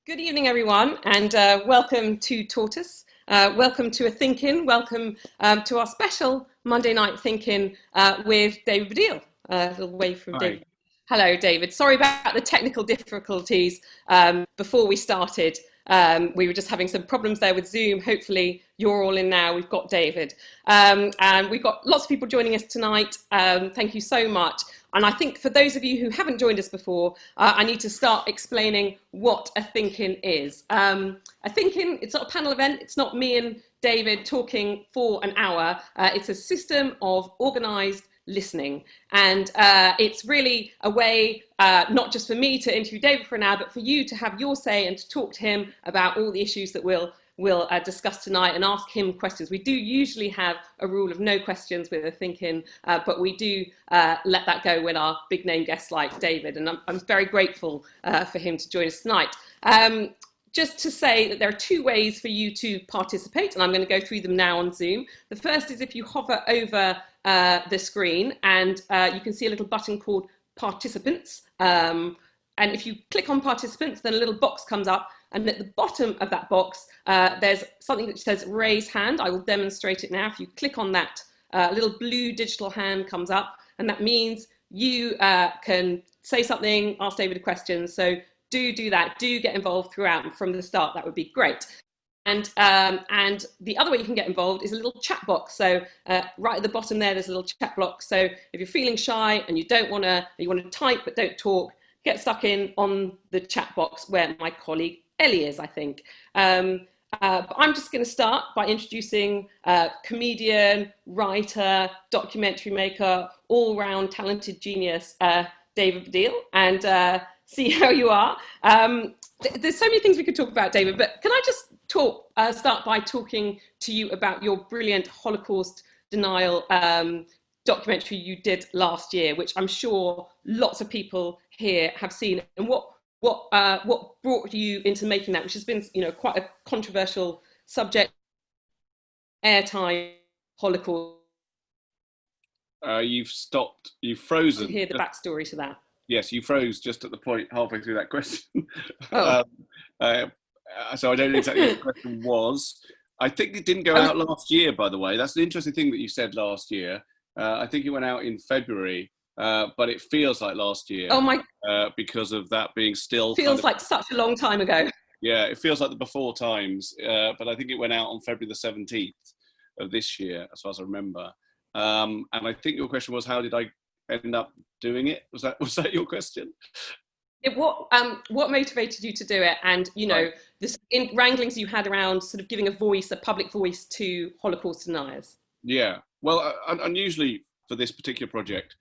Good evening, everyone, and welcome to Tortoise. Welcome to a Thinking. Welcome to our special Monday night Thinking with David Baddiel. A little wave from Hi. David. Hello, David. Sorry about the technical difficulties before we started. We were just having some problems there with Zoom. Hopefully you're all in now. We've got David. And we've got lots of people joining us tonight. Thank you so much. And I think for those of you who haven't joined us before, I need to start explaining what a Thinking is. A Thinking, it's not a panel event. It's not me and David talking for an hour. It's a system of organised listening. And it's really a way, not just for me to interview David for an hour, but for you to have your say and to talk to him about all the issues that we'll discuss tonight and ask him questions. We do usually have a rule of no questions with a Thinking, but we do let that go when our big name guests like David, and I'm very grateful for him to join us tonight. Just to say that there are two ways for you to participate, and I'm going to go through them now on Zoom. The first is if you hover over the screen and you can see a little button called Participants. And if you click on Participants, then a little box comes up. And at the bottom of that box, there's something that says Raise Hand. I will demonstrate it now. If you click on that, a little blue digital hand comes up. And that means you can say something, ask David a question. So do that. Do get involved throughout and from the start. That would be great. And the other way you can get involved is a little chat box. So right at the bottom there's a little chat box. So if you're feeling shy and you want to type but don't talk, get stuck in on the chat box where my colleague Ellie is, I think. But I'm just going to start by introducing comedian, writer, documentary maker, all-round talented genius, David Baddiel, and see how you are. There's so many things we could talk about, David, but can I just start by talking to you about your brilliant Holocaust denial documentary you did last year, which I'm sure lots of people here have seen, and what brought you into making that, which has been, quite a controversial subject, airtime, Holocaust. You've frozen. Hear the backstory to that. Yes, you froze just at the point halfway through that question. Oh. So I don't know exactly what the question was. I think it didn't go out last year, by the way. That's an interesting thing that you said last year. I think it went out in February, but it feels like last year. Oh my! Because of that being still feels like such a long time ago. Yeah, it feels like the before times. But I think it went out on February the 17th of this year, as far as I remember. And I think your question was, how did I end up doing it? Was that your question? What motivated you to do it, and Right. the wranglings you had around sort of giving a public voice to Holocaust deniers? Yeah, well, unusually for this particular project,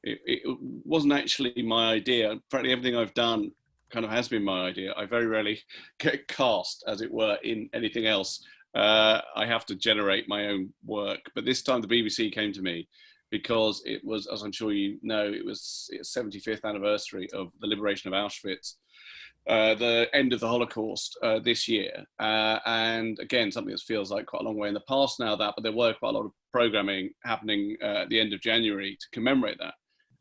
it wasn't actually my idea. Practically everything I've done kind of has been my idea. I very rarely get cast, as it were, in anything else. I have to generate my own work. But this time the BBC came to me because it was, as I'm sure you know, it was its 75th anniversary of the liberation of Auschwitz, the end of the Holocaust this year. And again, something that feels like quite a long way in the past now, but there were quite a lot of programming happening at the end of January to commemorate that.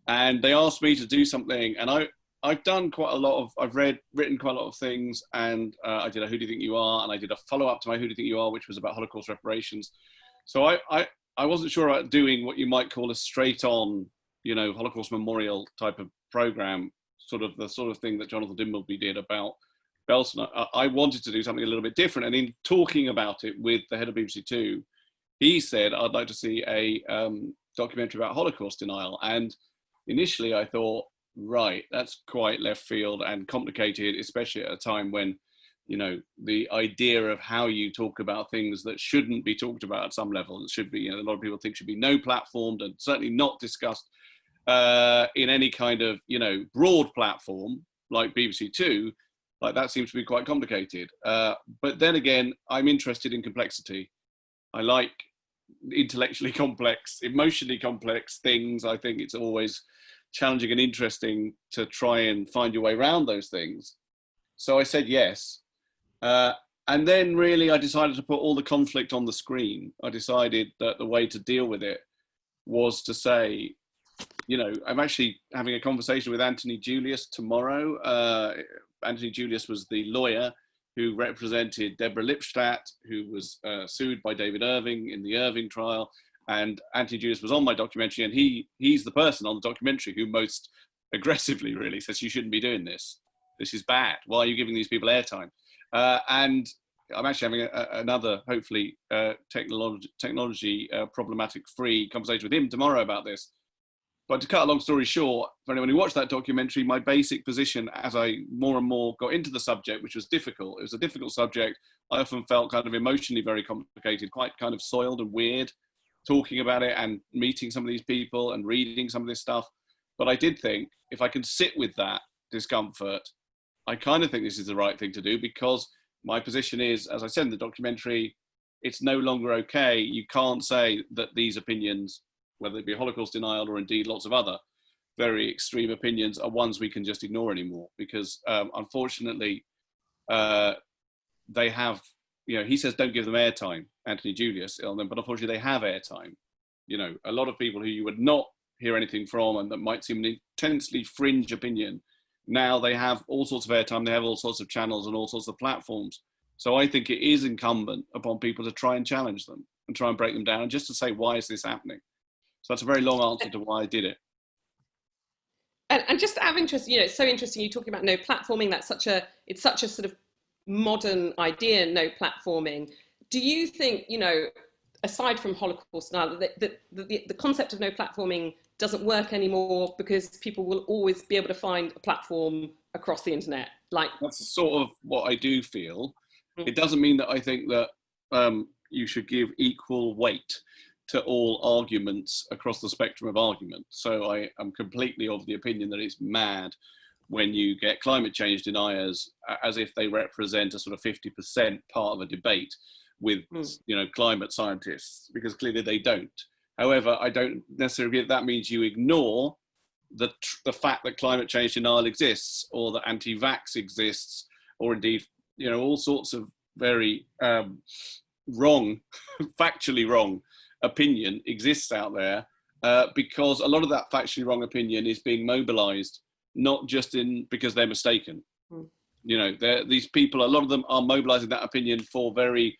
And they asked me to do something, and I've done quite a lot of, written quite a lot of things, and I did a Who Do You Think You Are, and I did a follow-up to my Who Do You Think You Are, which was about Holocaust reparations. So I wasn't sure about doing what you might call a straight-on, Holocaust memorial type of program, the sort of thing that Jonathan Dimbleby did about Belsen. I wanted to do something a little bit different, and in talking about it with the head of BBC Two, he said, I'd like to see a documentary about Holocaust denial. And initially I thought, right, that's quite left field and complicated, especially at a time when, the idea of how you talk about things that shouldn't be talked about at some level, it should be, a lot of people think should be no platformed and certainly not discussed in any kind of, broad platform like BBC Two, like that seems to be quite complicated. But then again, I'm interested in complexity. I like intellectually complex, emotionally complex things. I think it's always challenging and interesting to try and find your way around those things. So I said yes. And then really I decided to put all the conflict on the screen. I decided that the way to deal with it was to say, I'm actually having a conversation with Anthony Julius tomorrow. Anthony Julius was the lawyer who represented Deborah Lipstadt, who was sued by David Irving in the Irving trial. And Anthony Julius was on my documentary, and he's the person on the documentary who most aggressively really says, you shouldn't be doing this. This is bad. Why are you giving these people airtime? And I'm actually having another, hopefully, technology problematic-free conversation with him tomorrow about this. But to cut a long story short, for anyone who watched that documentary, my basic position as I more and more got into the subject, which was difficult, it was a difficult subject. I often felt kind of emotionally very complicated, quite kind of soiled and weird, talking about it and meeting some of these people and reading some of this stuff. But I did think, if I can sit with that discomfort, I kind of think this is the right thing to do, because my position is, as I said in the documentary, it's no longer okay. You can't say that these opinions, whether it be Holocaust denial or indeed lots of other very extreme opinions, are ones we can just ignore anymore. Because unfortunately, they have, he says don't give them airtime, Anthony Julius, but unfortunately they have airtime. A lot of people who you would not hear anything from and that might seem an intensely fringe opinion, now they have all sorts of airtime, they have all sorts of channels and all sorts of platforms. So I think it is incumbent upon people to try and challenge them and try and break them down, and just to say, why is this happening? So that's a very long answer to why I did it. And just out of interest, it's so interesting you talking about no platforming. It's such a sort of modern idea, no platforming. Do you think, aside from Holocaust denial, that the concept of no platforming doesn't work anymore because people will always be able to find a platform across the internet? That's sort of what I do feel. It doesn't mean that I think that you should give equal weight to all arguments across the spectrum of argument. So I am completely of the opinion that it's mad when you get climate change deniers as if they represent a sort of 50% part of a debate with climate scientists, because clearly they don't. However, I don't necessarily agree that means you ignore the fact that climate change denial exists, or that anti-vax exists, or indeed all sorts of very wrong, factually wrong opinion exists out there, because a lot of that factually wrong opinion is being mobilized not just because they're mistaken. These people, a lot of them are mobilizing that opinion for very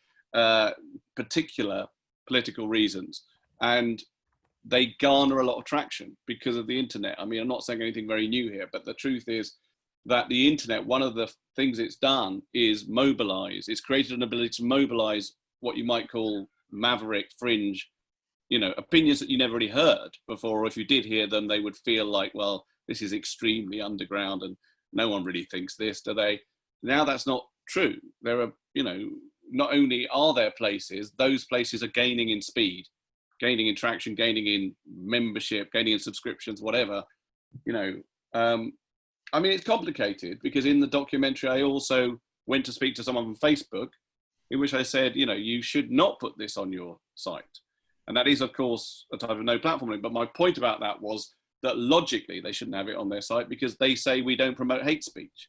particular political reasons, and they garner a lot of traction because of the internet. I mean, I'm not saying anything very new here, but the truth is that the internet, one of the things it's done is mobilize. It's created an ability to mobilize what you might call maverick, fringe, opinions that you never really heard before, or if you did hear them, they would feel like, well, this is extremely underground and no one really thinks this, do they? Now that's not true. There are, not only are there places, those places are gaining in speed, gaining in traction, gaining in membership, gaining in subscriptions, whatever. I mean, it's complicated, because in the documentary, I also went to speak to someone from Facebook, in which I said, you should not put this on your site. And that is, of course, a type of no platforming. But my point about that was that logically they shouldn't have it on their site, because they say we don't promote hate speech.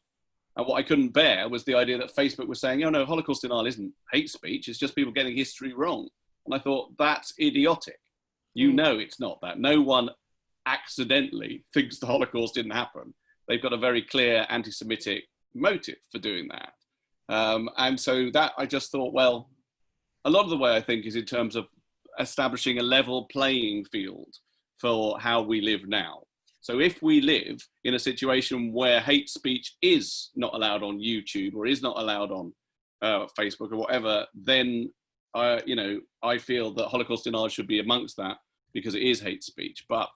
And what I couldn't bear was the idea that Facebook was saying, no, Holocaust denial isn't hate speech. It's just people getting history wrong. And I thought, that's idiotic. It's not that. No one accidentally thinks the Holocaust didn't happen. They've got a very clear anti-Semitic motive for doing that. And so that I just thought, well, a lot of the way I think is in terms of establishing a level playing field for how we live now. So if we live in a situation where hate speech is not allowed on YouTube or is not allowed on Facebook or whatever, then I feel that Holocaust denial should be amongst that, because it is hate speech. But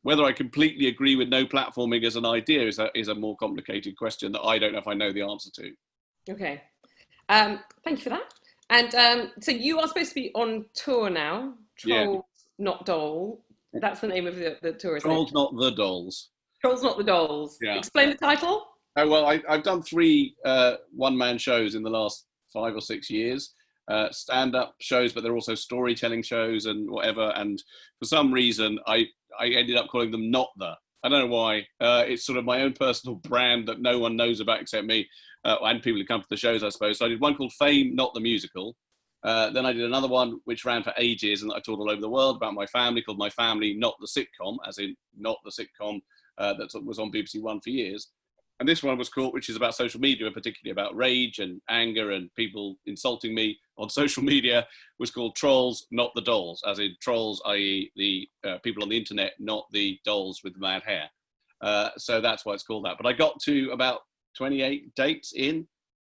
whether I completely agree with no platforming as an idea is a more complicated question that I don't know if I know the answer to. Okay. Thank you for that. And so you are supposed to be on tour now, Trolls Not Doll. That's the name of the tour, isn't Trolls it? Not the Dolls. Trolls Not the Dolls. Yeah. Explain the title. Oh, well, I've done 3 one-man shows in the last 5 or 6 years. Stand-up shows, but they're also storytelling shows and whatever. And for some reason, I ended up calling them Not The. I don't know why. It's sort of my own personal brand that no one knows about except me and people who come to the shows, I suppose. So I did one called Fame, Not the Musical, Then I did another one which ran for ages and I toured all over the world about my family, called My Family, Not the Sitcom, as in not the sitcom that was on BBC One for years. And this one was called, which is about social media, and particularly about rage and anger and people insulting me on social media, was called Trolls, Not the Dolls, as in trolls, i.e. the people on the internet, not the dolls with mad hair. So that's why it's called that. But I got to about 28 dates in,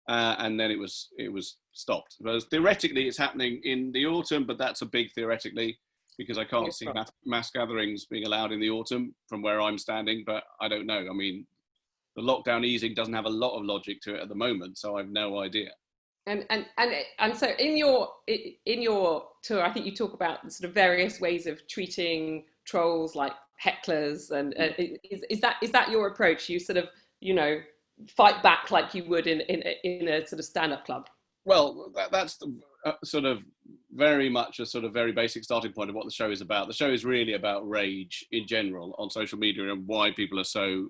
and then it was stopped. Whereas theoretically, it's happening in the autumn, but that's a big theoretically, because I can't see mass gatherings being allowed in the autumn from where I'm standing, but I don't know. I mean, the lockdown easing doesn't have a lot of logic to it at the moment, so I've no idea. And so in your tour, I think you talk about the sort of various ways of treating trolls like hecklers, and is that your approach? You sort of, you know, fight back like you would in a sort of stand-up club? Well, that's sort of very much a sort of very basic starting point of what the show is about. The show is really about rage in general on social media and why people are so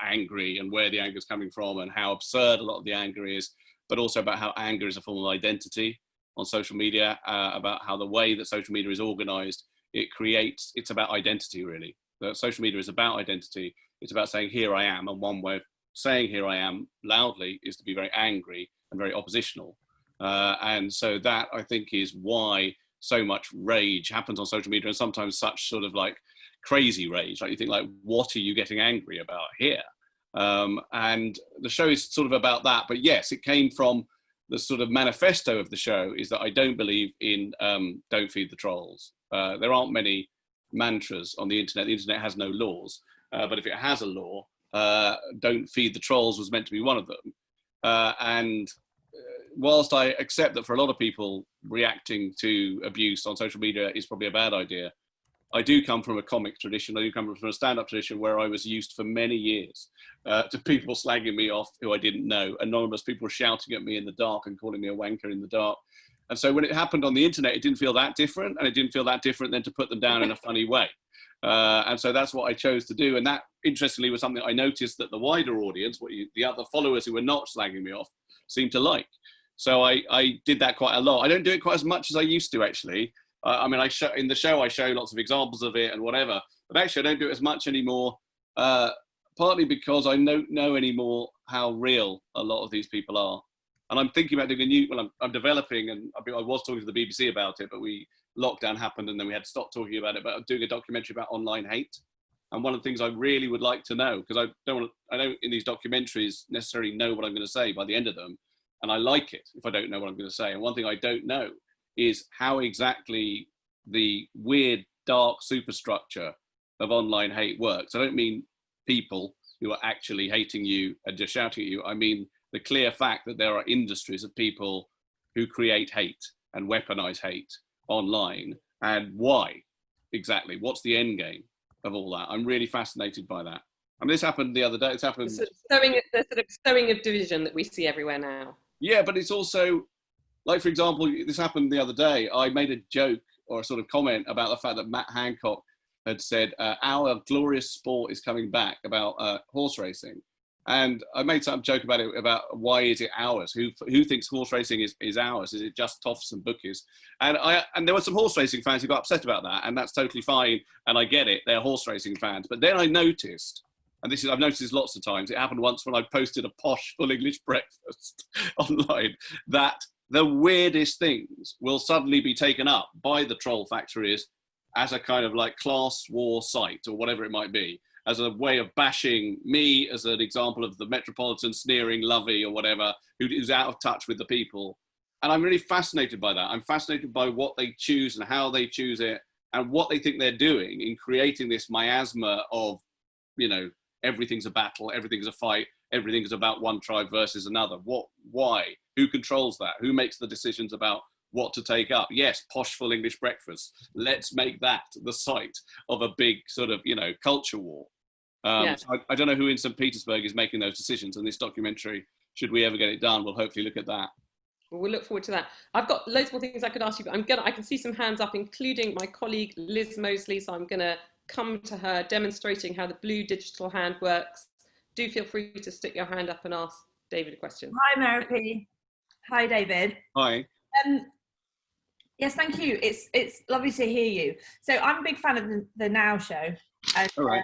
angry and where the anger is coming from and how absurd a lot of the anger is, but also about how anger is a form of identity on social media, about how the way that social media is organized, it's about identity really. Social media is about identity. It's about saying, here I am. And one way of saying here I am loudly is to be very angry and very oppositional. And so that, I think, is why so much rage happens on social media, and sometimes such sort of like crazy rage. Like you think, like, what are you getting angry about here? And the show is sort of about that. But yes, it came from the sort of manifesto of the show is that I don't believe in don't feed the trolls. There aren't many mantras on the internet. The internet has no laws. But if it has a law, don't feed the trolls was meant to be one of them. And whilst I accept that for a lot of people, reacting to abuse on social media is probably a bad idea, I do come from a comic tradition. I do come from a stand-up tradition where I was used for many years to people slagging me off who I didn't know, anonymous people shouting at me in the dark and calling me a wanker in the dark. And so when it happened on the internet, it didn't feel that different, and it didn't feel that different than to put them down in a funny way. And so that's what I chose to do. And that, interestingly, was something I noticed that the wider audience, the other followers who were not slagging me off, seemed to like. So I did that quite a lot. I don't do it quite as much as I used to, actually. I mean, in the show, I show lots of examples of it and whatever, but actually I don't do it as much anymore, partly because I don't know anymore how real a lot of these people are. And I'm thinking about doing I'm developing, and I was talking to the BBC about it, but lockdown happened and then we had to stop talking about it, but I'm doing a documentary about online hate. And one of the things I really would like to know, because I don't in these documentaries necessarily know what I'm going to say by the end of them. And I like it if I don't know what I'm going to say. And one thing I don't know is how exactly the weird, dark superstructure of online hate works. I don't mean people who are actually hating you and just shouting at you. I mean the clear fact that there are industries of people who create hate and weaponize hate online, and why exactly. What's the end game of all that? I'm really fascinated by that. I mean, this happened the other day. It's happened. The sort of sowing of division that we see everywhere now. Yeah, but it's also, like, for example, this happened the other day. I made a joke or a sort of comment about the fact that Matt Hancock had said, our glorious sport is coming back, about horse racing. And I made some joke about it, about why is it ours? Who thinks horse racing is ours? Is it just toffs and bookies? And there were some horse racing fans who got upset about that, and that's totally fine. And I get it, they're horse racing fans. But then I noticed, and I've noticed this lots of times, it happened once when I posted a posh full English breakfast online, that the weirdest things will suddenly be taken up by the troll factories as a kind of like class war site or whatever it might be, as a way of bashing me, as an example of the Metropolitan sneering Lovey or whatever, who's out of touch with the people. And I'm really fascinated by that. I'm fascinated by what they choose and how they choose it and what they think they're doing in creating this miasma of, you know, everything's a battle, everything's a fight, everything's about one tribe versus another. Why? Who controls that? Who makes the decisions about what to take up? Yes, posh full English breakfast. Let's make that the site of a big sort of, you know, culture war. So I don't know who in St. Petersburg is making those decisions. And this documentary, should we ever get it done, we'll hopefully look at that. Well, we'll look forward to that. I've got loads more things I could ask you, but I can see some hands up, including my colleague Liz Mosley. So I'm going to come to her, demonstrating how the blue digital hand works. Do feel free to stick your hand up and ask David a question. Hi, Merope. Hi, David. Hi. Yes, thank you. It's lovely to hear you. So I'm a big fan of the Now Show. And, All right.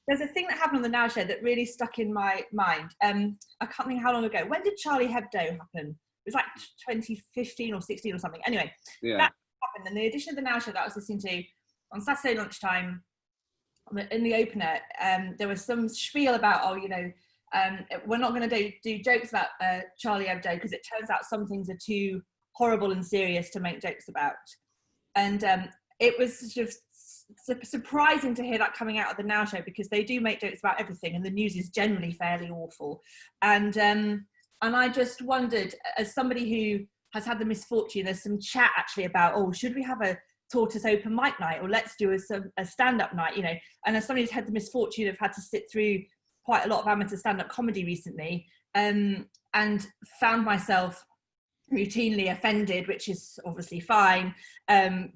there's a thing that happened on the Now Show that really stuck in my mind. I can't think how long ago. When did Charlie Hebdo happen? It was like 2015 or 16 or something. Anyway, Yeah. that happened. And the edition of the Now Show that I was listening to on Saturday lunchtime, in the opener, there was some spiel about, we're not going to do jokes about Charlie Hebdo because it turns out some things are too horrible and serious to make jokes about. And it was sort of surprising to hear that coming out of the Now Show, because they do make jokes about everything and the news is generally fairly awful. And I just wondered, as somebody who has had the misfortune, there's some chat actually about, should we have a Tortoise open mic night, or let's do a stand-up night, and as somebody who's had the misfortune of had to sit through quite a lot of amateur stand-up comedy recently, and found myself routinely offended, which is obviously fine,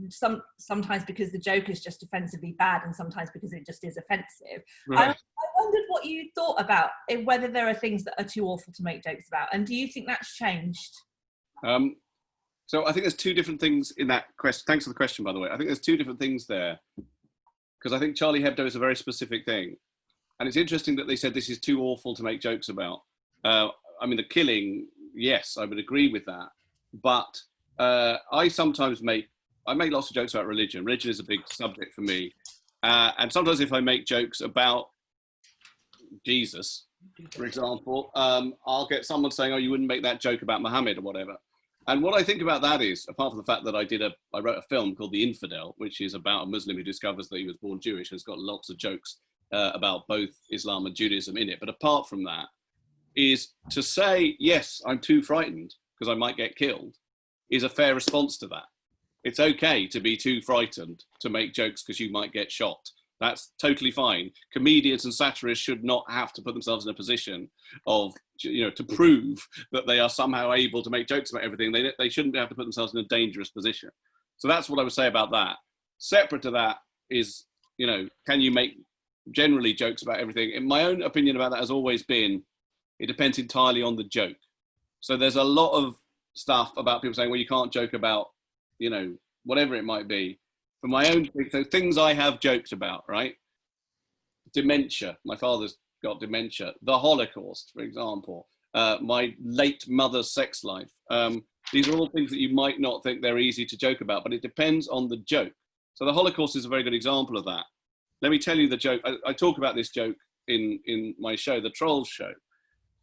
sometimes because the joke is just offensively bad and sometimes because it just is offensive. Right. I wondered what you thought about it, whether there are things that are too awful to make jokes about, and do you think that's changed? So I think there's two different things in that question. Thanks for the question, by the way. I think there's two different things there, because I think Charlie Hebdo is a very specific thing. And it's interesting that they said this is too awful to make jokes about. I mean, the killing, yes, I would agree with that. But I make lots of jokes about religion. Religion is a big subject for me. And sometimes if I make jokes about Jesus, for example, I'll get someone saying, you wouldn't make that joke about Muhammad or whatever. And what I think about that is, apart from the fact that I wrote a film called The Infidel, which is about a Muslim who discovers that he was born Jewish, and it's got lots of jokes about both Islam and Judaism in it. But apart from that, is to say, yes, I'm too frightened because I might get killed, is a fair response to that. It's okay to be too frightened to make jokes because you might get shot. That's totally fine. Comedians and satirists should not have to put themselves in a position of, to prove that they are somehow able to make jokes about everything. They shouldn't have to put themselves in a dangerous position. So that's what I would say about that. Separate to that is, can you make generally jokes about everything? In my own opinion about that has always been, it depends entirely on the joke. So there's a lot of stuff about people saying, well, you can't joke about, whatever it might be. For my own, so things I have joked about, right? Dementia. My father's got dementia. The Holocaust, for example. My late mother's sex life. These are all things that you might not think they're easy to joke about, but it depends on the joke. So the Holocaust is a very good example of that. Let me tell you the joke. I talk about this joke in my show, The Trolls Show,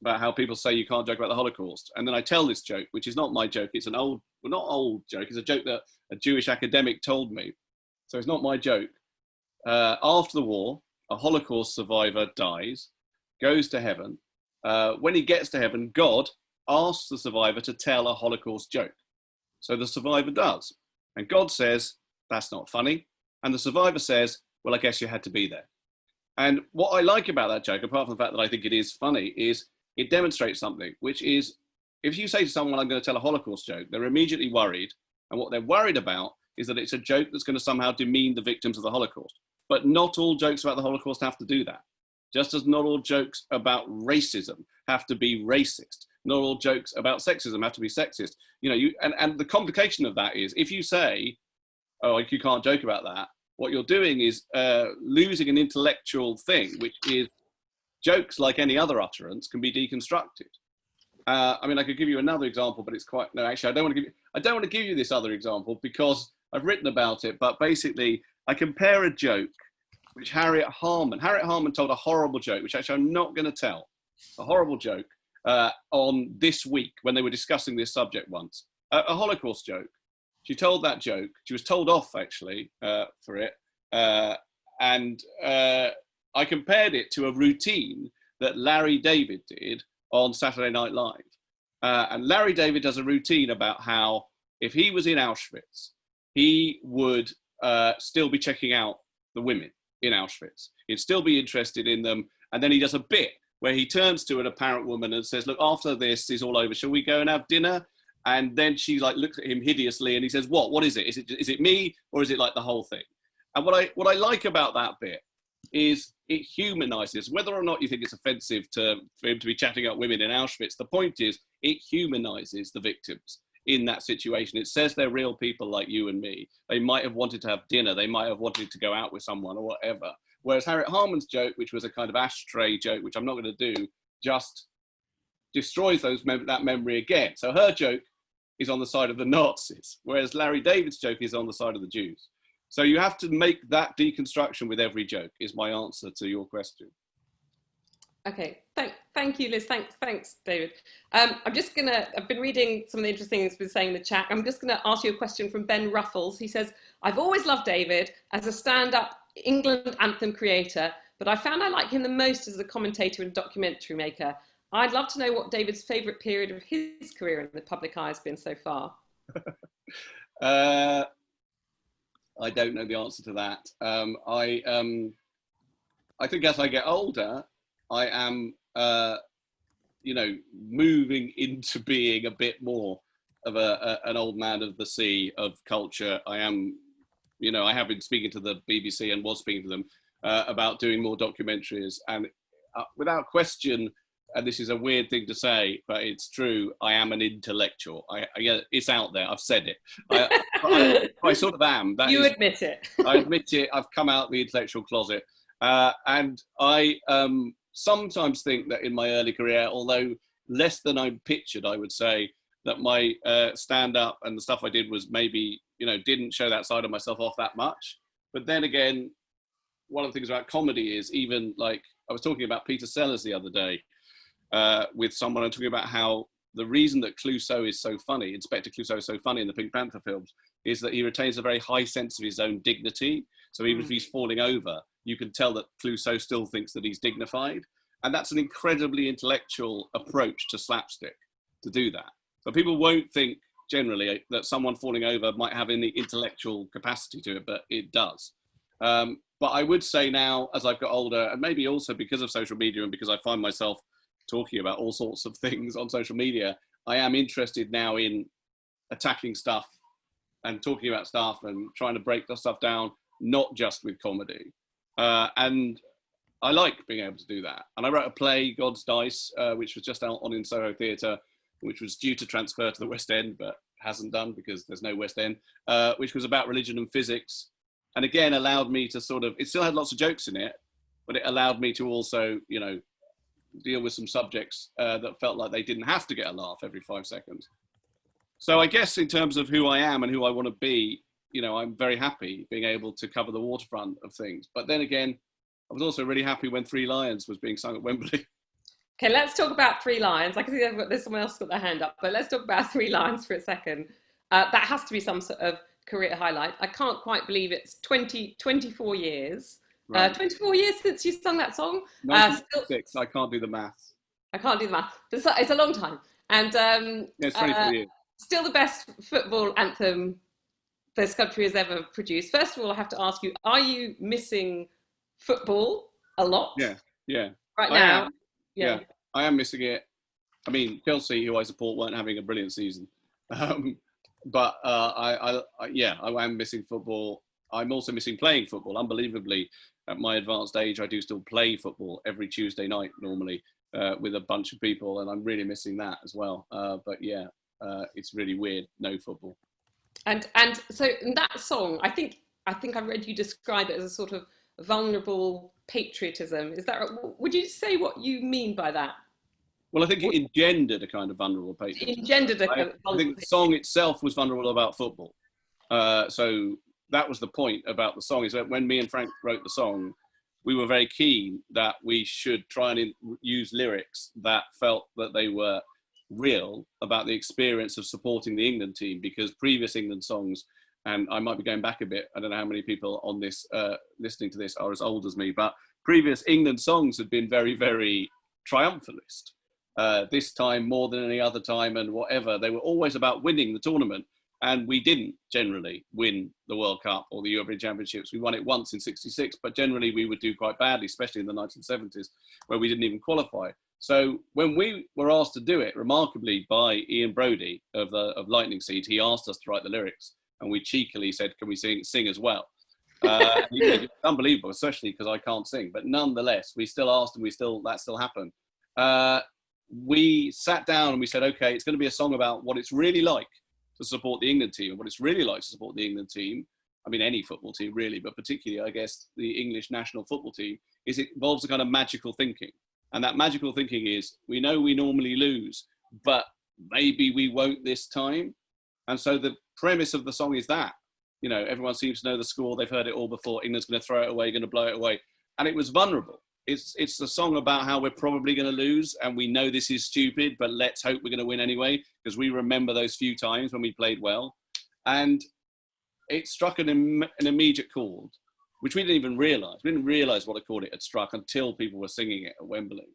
about how people say you can't joke about the Holocaust. And then I tell this joke, which is not my joke. It's an not old joke. It's a joke that a Jewish academic told me. So it's not my joke. After the war, a Holocaust survivor dies, goes to heaven. When he gets to heaven, God asks the survivor to tell a Holocaust joke. So the survivor does. And God says, that's not funny. And the survivor says, well, I guess you had to be there. And what I like about that joke, apart from the fact that I think it is funny, is it demonstrates something, which is, if you say to someone, I'm going to tell a Holocaust joke, they're immediately worried. And what they're worried about is that it's a joke that's going to somehow demean the victims of the Holocaust. But not all jokes about the Holocaust have to do that. Just as not all jokes about racism have to be racist. Not all jokes about sexism have to be sexist. And the complication of that is, if you say, you can't joke about that, what you're doing is losing an intellectual thing, which is jokes, like any other utterance, can be deconstructed. I could give you another example, but it's quite, no, actually, I don't want to give you this other example because I've written about it, but basically I compare a joke which Harriet Harman told a horrible joke, which actually I'm not going to tell, a horrible joke on This Week when they were discussing this subject once, a Holocaust joke. She told that joke. She was told off actually for it. And I compared it to a routine that Larry David did on Saturday Night Live. And Larry David does a routine about how if he was in Auschwitz, he would still be checking out the women in Auschwitz. He'd still be interested in them. And then he does a bit where he turns to an apparent woman and says, look, after this is all over, shall we go and have dinner? And then she looks at him hideously and he says, what is it? Is it me, or is it like the whole thing? And what I like about that bit is it humanizes, whether or not you think it's offensive for him to be chatting up women in Auschwitz, the point is it humanizes the victims. in that situation. It says they're real people like you and me. They might have wanted to have dinner. They might have wanted to go out with someone or whatever. Whereas Harriet Harman's joke, which was a kind of ashtray joke, which I'm not going to do, just destroys that memory again. So her joke is on the side of the Nazis, whereas Larry David's joke is on the side of the Jews. So you have to make that deconstruction with every joke, is my answer to your question. Okay, thank you, Liz. Thanks, David. I've been reading some of the interesting things we've been saying in the chat. I'm just gonna ask you a question from Ben Ruffles. He says, I've always loved David as a stand-up England anthem creator, but I found I like him the most as a commentator and documentary maker. I'd love to know what David's favourite period of his career in the public eye has been so far. I don't know the answer to that. I think as I get older, I am, moving into being a bit more of an old man of the sea of culture. I am, I have been speaking to the BBC and was speaking to them about doing more documentaries, and without question, and this is a weird thing to say, but it's true, I am an intellectual. It's out there, I've said it. I sort of am. Admit it. I admit it, I've come out the intellectual closet. And I sometimes think that in my early career, although less than I pictured, I would say that my stand-up and the stuff I did was maybe, didn't show that side of myself off that much. But then again, one of the things about comedy is even like, I was talking about Peter Sellers the other day with someone, and talking about how the reason that Clouseau is so funny, Inspector Clouseau is so funny in the Pink Panther films, is that he retains a very high sense of his own dignity. So even if he's falling over, you can tell that Clouseau still thinks that he's dignified. And that's an incredibly intellectual approach to slapstick, to do that. So people won't think generally that someone falling over might have any intellectual capacity to it, but it does. But I would say now, as I've got older, and maybe also because of social media and because I find myself talking about all sorts of things on social media, I am interested now in attacking stuff and talking about stuff and trying to break the stuff down, not just with comedy. And I like being able to do that. And I wrote a play, God's Dice, which was just out on in Soho Theatre, which was due to transfer to the West End, but hasn't done because there's no West End, which was about religion and physics. And again, allowed me to sort of, it still had lots of jokes in it, but it allowed me to also, deal with some subjects that felt like they didn't have to get a laugh every 5 seconds. So I guess in terms of who I am and who I want to be, I'm very happy being able to cover the waterfront of things. But then again, I was also really happy when Three Lions was being sung at Wembley. Okay, let's talk about Three Lions. I can see there's someone else got their hand up, but let's talk about Three Lions for a second. That has to be some sort of career highlight. I can't quite believe it's 24 years. Right. 24 years since you sung that song. 96, I can't do the maths. I can't do the math. But it's a long time. And it's 24 years. Still the best football anthem this country has ever produced. First of all, I have to ask you, are you missing football a lot? Yeah. Right now? Yeah, I am missing it. I mean, Chelsea, who I support, weren't having a brilliant season. But I am missing football. I'm also missing playing football. Unbelievably, at my advanced age, I do still play football every Tuesday night normally with a bunch of people, and I'm really missing that as well. But yeah, it's really weird, no football. And so in that song, I think I read you describe it as a sort of vulnerable patriotism. Is that right? Would you say what you mean by that? Well, I think it engendered a kind of vulnerable patriotism. I think the song itself was vulnerable about football. So that was the point about the song, is that when me and Frank wrote the song, we were very keen that we should try and use lyrics that felt that they were real about the experience of supporting the England team, because previous England songs, and I might be going back a bit, I don't know how many people on this listening to this are as old as me, but previous England songs had been very, very triumphalist. This time more than any other time, and whatever, they were always about winning the tournament. And we didn't generally win the World Cup or the European Championships. We won it once in '66, but generally we would do quite badly, especially in the 1970s, where we didn't even qualify. So when we were asked to do it, remarkably by Ian Brodie of Lightning Seed, he asked us to write the lyrics, and we cheekily said, "Can we sing as well?" It's unbelievable, especially because I can't sing. But nonetheless, we still asked, and that still happened. We sat down and we said, "Okay, it's going to be a song about what it's really like to support the England team. And what it's really like to support the England team, I mean, any football team really, but particularly, I guess, the English national football team, is it involves a kind of magical thinking. And that magical thinking is, we know we normally lose, but maybe we won't this time. And so the premise of the song is that, you know, everyone seems to know the score. They've heard it all before. England's going to throw it away, going to blow it away. And it was vulnerable. It's a song about how we're probably going to lose, and we know this is stupid, but let's hope we're going to win anyway, because we remember those few times when we played well. And it struck an immediate chord, which we didn't even realise. We didn't realise what a chord it had struck until people were singing it at Wembley.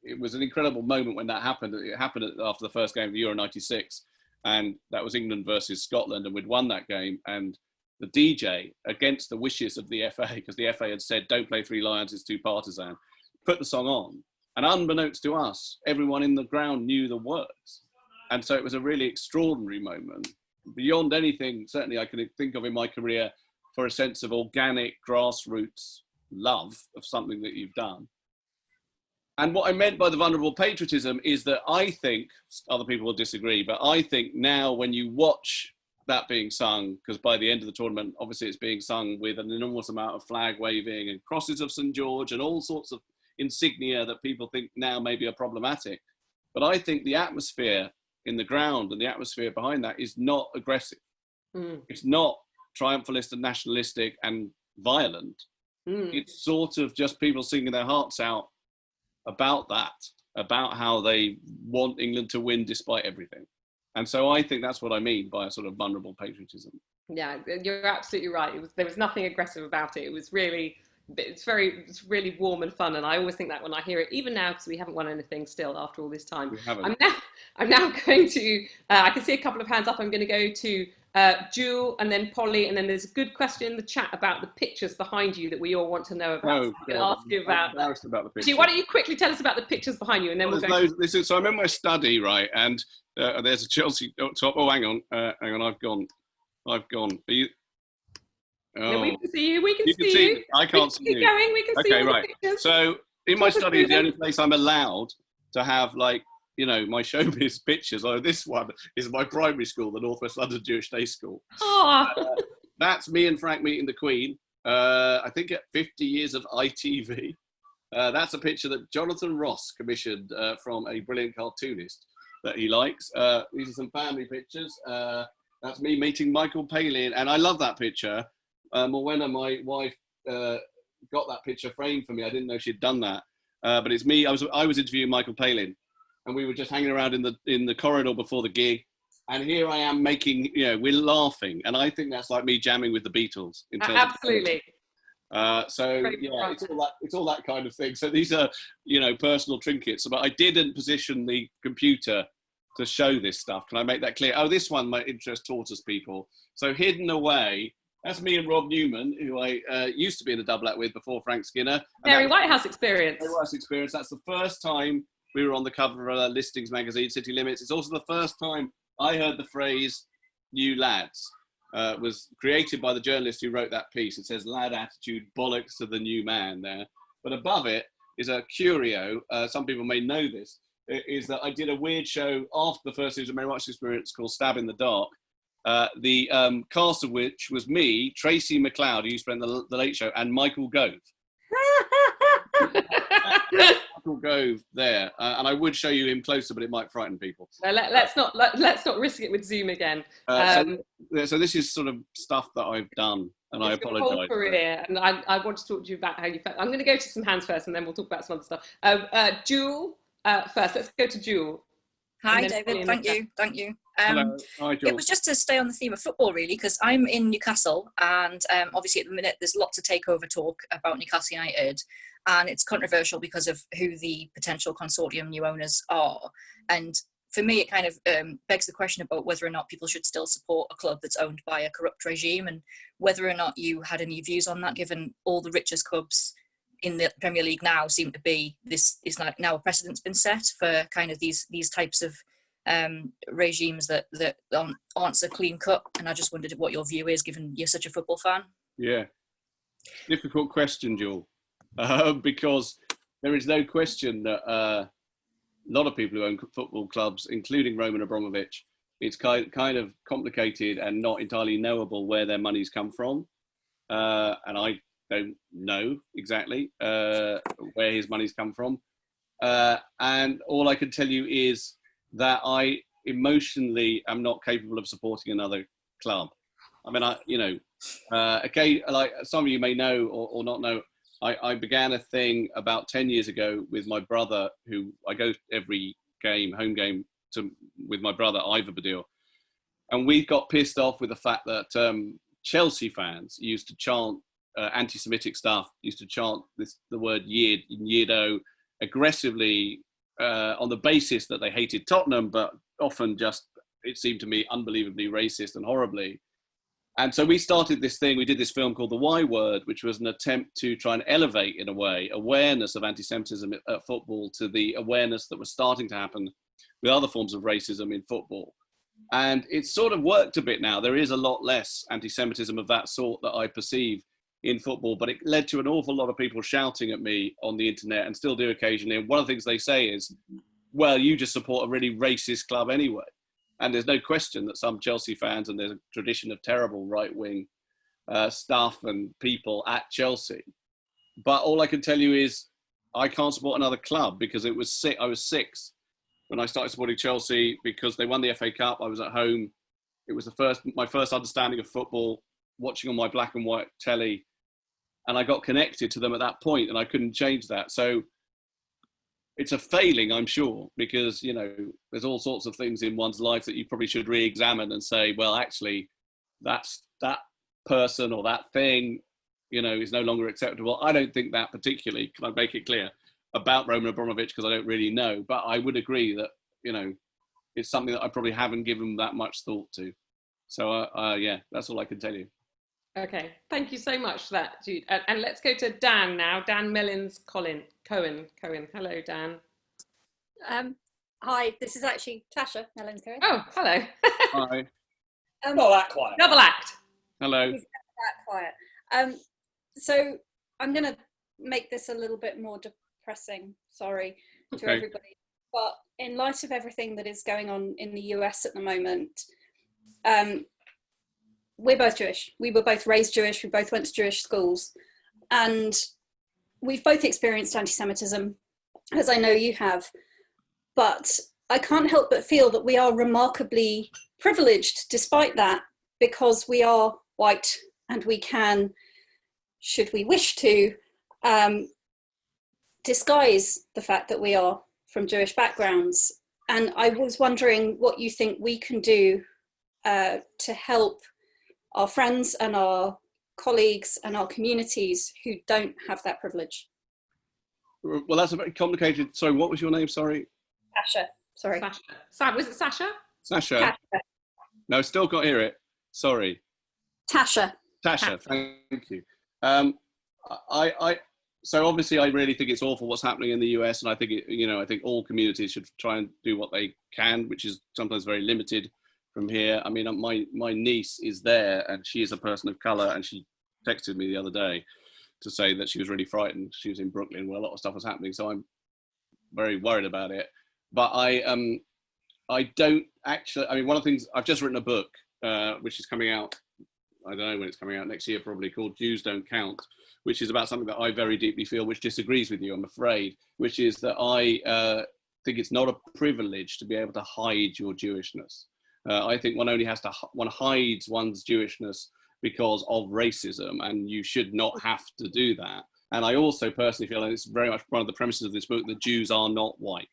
It was an incredible moment when that happened. It happened after the first game of the Euro 96, and that was England versus Scotland, and we'd won that game. And the DJ, against the wishes of the FA, because the FA had said, don't play Three Lions, it's too partisan, put the song on. And unbeknownst to us, everyone in the ground knew the words. And so it was a really extraordinary moment. Beyond anything, certainly I can think of in my career, for a sense of organic grassroots love of something that you've done. And what I meant by the vulnerable patriotism is that I think, other people will disagree, but I think now when you watch that being sung, because by the end of the tournament, obviously it's being sung with an enormous amount of flag waving and crosses of St. George and all sorts of insignia that people think now maybe are problematic. But I think the atmosphere in the ground and the atmosphere behind that is not aggressive. It's not triumphalist and nationalistic and violent. It's sort of just people singing their hearts out about that, about how they want England to win despite everything. And so I think that's what I mean by a sort of vulnerable patriotism. Yeah, you're absolutely right. There was nothing aggressive about it. It's really warm and fun. And I always think that when I hear it, even now, because we haven't won anything still after all this time. We haven't. I'm now going to, I can see a couple of hands up. I'm going to go to Jewel and then Polly. And then there's a good question in the chat about the pictures behind you that we all want to know about. Oh, so I'm going to ask you about that. About the pictures. Why don't you quickly tell us about the pictures behind you, and then we'll go. So I'm in my study, right, and there's a Chelsea top. Oh, hang on, I've gone. Are you? Oh. No, we can see you. We can see you. I can't see you. Keep going. We can see all right. the pictures. So in my study is the only place I'm allowed to have, like, you know, my showbiz pictures. Oh, this one is my primary school, the North West London Jewish Day School. Oh. That's me and Frank meeting the Queen. I think at 50 years of ITV. That's a picture that Jonathan Ross commissioned from a brilliant cartoonist that he likes. These are some family pictures. That's me meeting Michael Palin, and I love that picture. Morwenna, my wife, got that picture framed for me. I didn't know she'd done that, but it's me. I was interviewing Michael Palin, and we were just hanging around in the corridor before the gig. And here I am making, you know, we're laughing, and I think that's like me jamming with the Beatles. Absolutely. So yeah, it's all that kind of thing. So these are, you know, personal trinkets. But I didn't position the computer to show this stuff. Can I make that clear? Oh, this one might interest Tortoise people. So hidden away. That's me and Rob Newman, who I used to be in a double act with before Frank Skinner. Very White House experience. Very White House experience. That's the first time we were on the cover of a listings magazine, City Limits. It's also the first time I heard the phrase "new lads." Was created by the journalist who wrote that piece. It says "lad attitude, bollocks to the new man" there. But above it is a curio. Some people may know this. Is that I did a weird show after the first series of Very White House experience called Stab in the Dark. The cast of which was me, Tracy McLeod, who used to play in the Late Show, and Michael Gove. Michael Gove there, and I would show you him closer, but it might frighten people. No, let's not risk it with Zoom again. So this is sort of stuff that I've done, and I apologise. Whole career, and I want to talk to you about how you felt. I'm going to go to some hands first, and then we'll talk about some other stuff. Jewel first. Let's go to Jewel. Hi, David. Thank you. Hello. Hi, Jewel. It was just to stay on the theme of football, really, because I'm in Newcastle, and obviously at the minute there's lots of takeover talk about Newcastle United, and it's controversial because of who the potential consortium new owners are. And for me, it kind of begs the question about whether or not people should still support a club that's owned by a corrupt regime, and whether or not you had any views on that, given all the richest clubs in the Premier League now seem to be this is like now a precedent's been set for kind of these types of regimes that aren't so clean cut. And I just wondered what your view is, given you're such a football fan. Yeah, difficult question, Jewel, because there is no question that a lot of people who own football clubs, including Roman Abramovich, it's kind of complicated and not entirely knowable where their money's come from. And I don't know exactly where his money's come from. And all I can tell you is that I emotionally am not capable of supporting another club. I mean, okay, like some of you may know or not know, I began a thing about 10 years ago with my brother, who I go every home game with my brother, David Baddiel. And we got pissed off with the fact that Chelsea fans used to chant anti-Semitic stuff, used to chant the word Yiddo aggressively on the basis that they hated Tottenham, but often just, it seemed to me, unbelievably racist and horribly. And so we started this thing, we did this film called The Y Word, which was an attempt to try and elevate, in a way, awareness of anti-Semitism at football to the awareness that was starting to happen with other forms of racism in football. And it's sort of worked a bit now. There is a lot less anti-Semitism of that sort that I perceive in football, but it led to an awful lot of people shouting at me on the internet, and still do occasionally. And one of the things they say is, well, you just support a really racist club anyway. And there's no question that some Chelsea fans, and there's a tradition of terrible right-wing stuff and people at Chelsea. But all I can tell you is I can't support another club because I was 6 when I started supporting Chelsea because they won the FA Cup. I was at home. It was my first understanding of football, watching on my black and white telly. And I got connected to them at that point, and I couldn't change that. So it's a failing, I'm sure, because, there's all sorts of things in one's life that you probably should re-examine and say, well, actually, that person or that thing, is no longer acceptable. I don't think that particularly, can I make it clear, about Roman Abramovich, because I don't really know. But I would agree that, it's something that I probably haven't given that much thought to. So, yeah, that's all I can tell you. Okay, thank you so much for that, Jude. And let's go to Dan now. Dan Millins Cohen. Hello, Dan. Hi, this is actually Tasha Mellins Cohen. Oh, hello. Hi. Not that quiet. Double act. Hello. He's that quiet. So I'm going to make this a little bit more depressing, sorry, to everybody. But in light of everything that is going on in the US at the moment, we're both Jewish. We were both raised Jewish. We both went to Jewish schools. And we've both experienced anti-Semitism, as I know you have. But I can't help but feel that we are remarkably privileged despite that, because we are white and we can, should we wish to, disguise the fact that we are from Jewish backgrounds. And I was wondering what you think we can do to help our friends and our colleagues and our communities who don't have that privilege. Well, that's a very complicated. Sorry, what was your name? Sorry. Sasha. Sorry. Sasha. Was it Sasha? Sasha. Tasha. No, still can't hear it. Sorry. Tasha. Tasha. Thank you. So obviously, I really think it's awful what's happening in the US, and I think I think all communities should try and do what they can, which is sometimes very limited from here. I mean, my niece is there, and she is a person of color, and she texted me the other day to say that she was really frightened. She was in Brooklyn where a lot of stuff was happening, so I'm very worried about it. But I don't actually. I mean, one of the things, I've just written a book which is coming out. I don't know when it's coming out, next year probably, called Jews Don't Count, which is about something that I very deeply feel, which disagrees with you, I'm afraid, which is that I think it's not a privilege to be able to hide your Jewishness. I think one hides one's Jewishness because of racism, and you should not have to do that. And I also personally feel, and it's very much one of the premises of this book, that Jews are not white,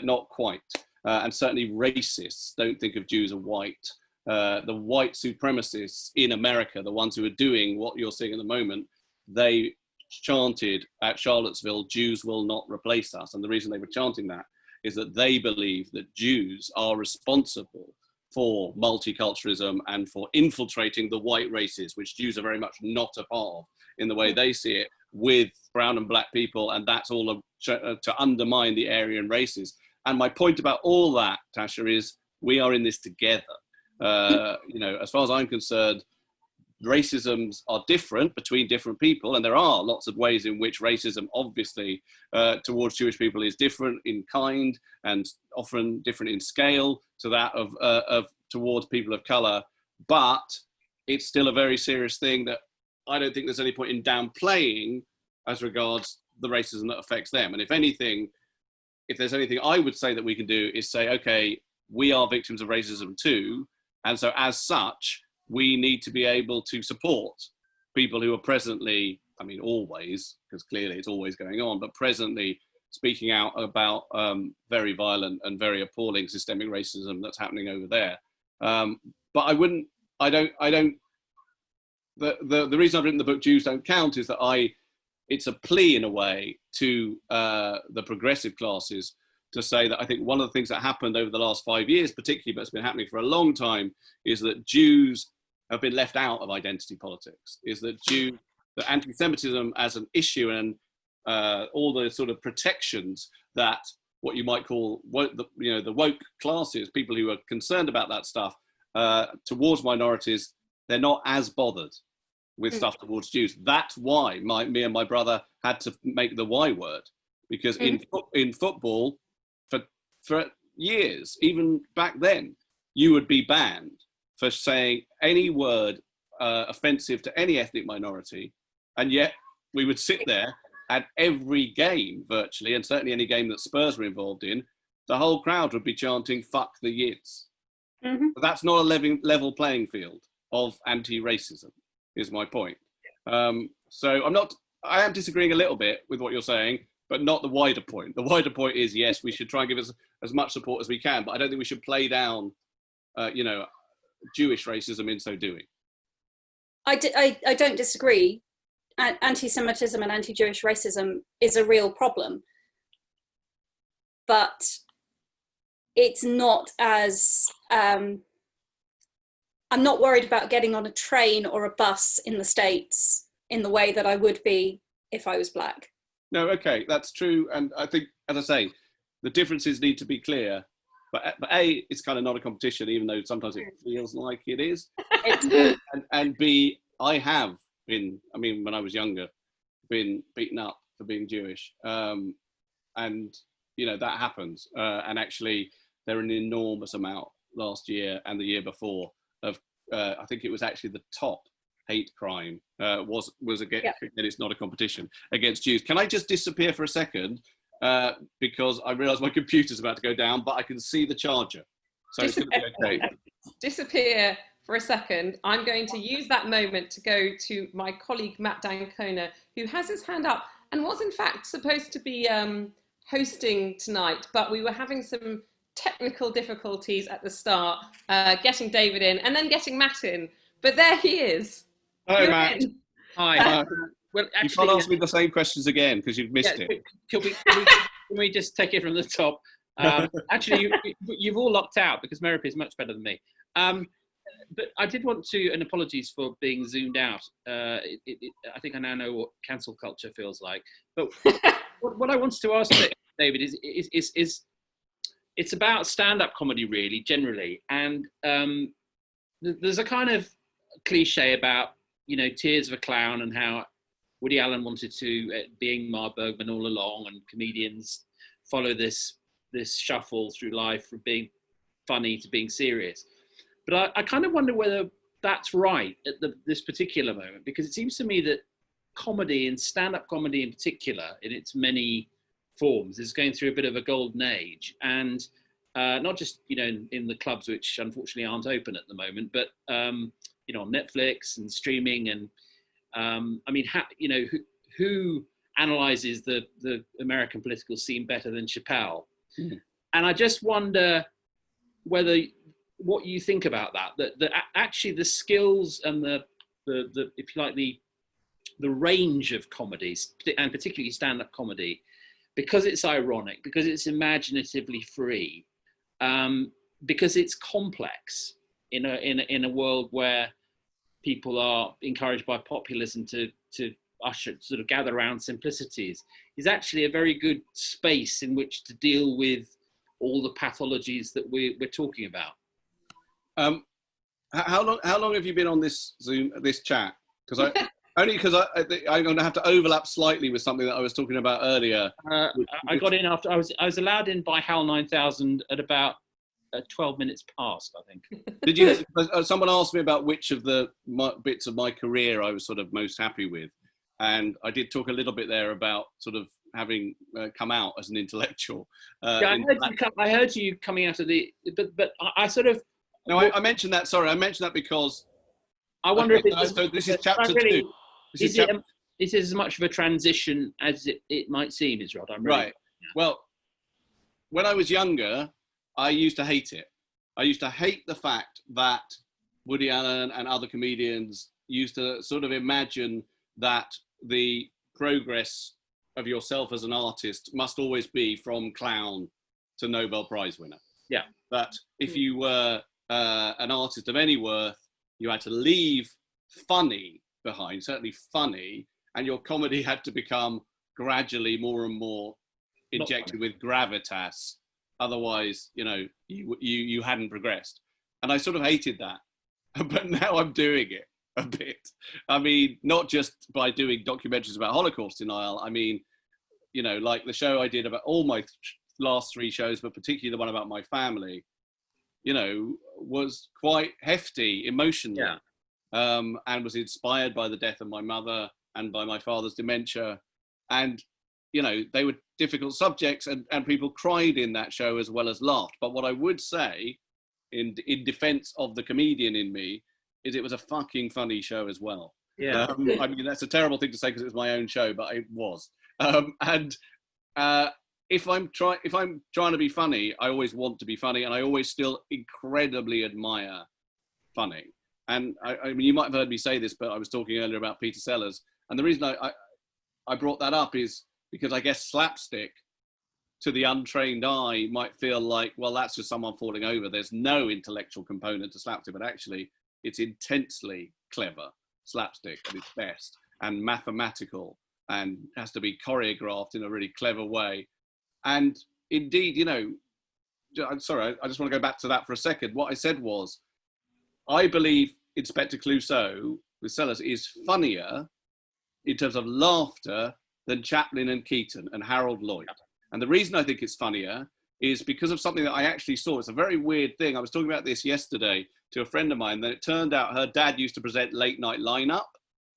not quite. And certainly racists don't think of Jews as white. The white supremacists in America, the ones who are doing what you're seeing at the moment, they chanted at Charlottesville, "Jews will not replace us." And the reason they were chanting that is that they believe that Jews are responsible for multiculturalism and for infiltrating the white races, which Jews are very much not a part of in the way they see it, with brown and black people. And that's all to undermine the Aryan races. And my point about all that, Tasha, is we are in this together. As far as I'm concerned, racisms are different between different people, and there are lots of ways in which racism, obviously, towards Jewish people is different in kind and often different in scale to that of towards people of colour. But it's still a very serious thing that I don't think there's any point in downplaying as regards the racism that affects them. And if anything, if there's anything I would say that we can do is say, okay, we are victims of racism too. And so as such, we need to be able to support people who are presently, I mean, always, because clearly it's always going on, but presently speaking out about very violent and very appalling systemic racism that's happening over there. But the reason I've written the book Jews Don't Count is that it's a plea in a way to the progressive classes to say that I think one of the things that happened over the last 5 years, particularly, but it's been happening for a long time, is that Jews have been left out of identity politics, is that that anti-Semitism as an issue and all the sort of protections that what you might call the woke classes, people who are concerned about that stuff towards minorities, they're not as bothered with stuff towards Jews. That's why me and my brother had to make the Y word, because in football, for years, even back then, you would be banned for saying any word offensive to any ethnic minority, and yet we would sit there at every game virtually, and certainly any game that Spurs were involved in, the whole crowd would be chanting "fuck the Yids." But that's not a level playing field of anti-racism, is my point. So I am disagreeing a little bit with what you're saying, but not the wider point. The wider point is, yes, we should try and give us as much support as we can, but I don't think we should play down, Jewish racism in so doing. I don't disagree. Anti-Semitism and anti-Jewish racism is a real problem, but it's not as, I'm not worried about getting on a train or a bus in the States in the way that I would be if I was black. No, okay, that's true. And I think, as I say, the differences need to be clear. But A, it's kind of not a competition, even though sometimes it feels like it is. and B, I have been, I mean, when I was younger, been beaten up for being Jewish. And, that happens. And actually, there are an enormous amount last year and the year before of, I think it was actually the top hate crime was against, and it's not a competition, against Jews. Can I just disappear for a second? Because I realise my computer's about to go down, but I can see the charger. So it's going to be okay. Disappear for a second. I'm going to use that moment to go to my colleague Matt Dancona, who has his hand up and was in fact supposed to be hosting tonight, but we were having some technical difficulties at the start, getting David in and then getting Matt in. But there he is. Hello, Matt. Hi. Well, actually, you can't ask me the same questions again because you've missed it. Can we just take it from the top? Actually, you've all locked out because Merope is much better than me. But I did want to, and apologies for being zoomed out. I think I now know what cancel culture feels like. But what I wanted to ask David is it's about stand-up comedy really, generally. And there's a kind of cliche about, Tears of a Clown and how Woody Allen wanted to be Ingmar Bergman all along, and comedians follow this shuffle through life from being funny to being serious. But I kind of wonder whether that's right at this particular moment, because it seems to me that comedy, and stand-up comedy in particular, in its many forms, is going through a bit of a golden age. And not just, in the clubs, which unfortunately aren't open at the moment, but, on Netflix and streaming. And who analyzes the American political scene better than Chappelle? Mm. And I just wonder what you think about that actually the skills and the if you like, the range of comedies, and particularly stand-up comedy, because it's ironic, because it's imaginatively free, because it's complex in a world where people are encouraged by populism to sort of gather around simplicities, is actually a very good space in which to deal with all the pathologies that we're talking about. How long have you been on this Zoom, this chat? Because I'm going to have to overlap slightly with something that I was talking about earlier. I got in after I was allowed in by HAL 9000 at about 12 minutes past, I think. Did you? Someone asked me about which of the bits of my career I was sort of most happy with, and I did talk a little bit there about sort of having come out as an intellectual. Yeah, I heard you coming out of the, but I sort of. No, I mentioned that. Sorry, I mentioned that because I wonder if it's. So this is chapter really, 2. Is it as much of a transition as it might seem, is Rod? Right. Well, when I was younger, I used to hate it. I used to hate the fact that Woody Allen and other comedians used to sort of imagine that the progress of yourself as an artist must always be from clown to Nobel Prize winner. Yeah. That if you were an artist of any worth, you had to leave funny behind, certainly funny, and your comedy had to become gradually more and more injected with gravitas. Otherwise, you hadn't progressed. And I sort of hated that. But now I'm doing it a bit. I mean, not just by doing documentaries about Holocaust denial. I mean, like the show I did about all my last 3 shows, but particularly the one about my family, was quite hefty emotionally. Yeah. And was inspired by the death of my mother and by my father's dementia. And, they were difficult subjects, and people cried in that show as well as laughed. But what I would say in defense of the comedian in me is it was a fucking funny show as well. Yeah. I mean, that's a terrible thing to say because it was my own show, but it was. If I'm trying to be funny, I always want to be funny, and I always still incredibly admire funny. And I mean, you might have heard me say this, but I was talking earlier about Peter Sellers, and the reason I brought that up is because I guess slapstick to the untrained eye might feel like, well, that's just someone falling over. There's no intellectual component to slapstick, but actually it's intensely clever slapstick at its best, and mathematical, and has to be choreographed in a really clever way. And indeed, I'm sorry, I just want to go back to that for a second. What I said was, I believe Inspector Clouseau with Sellers is funnier in terms of laughter than Chaplin and Keaton and Harold Lloyd. And the reason I think it's funnier is because of something that I actually saw. It's a very weird thing. I was talking about this yesterday to a friend of mine, that it turned out her dad used to present Late Night Lineup.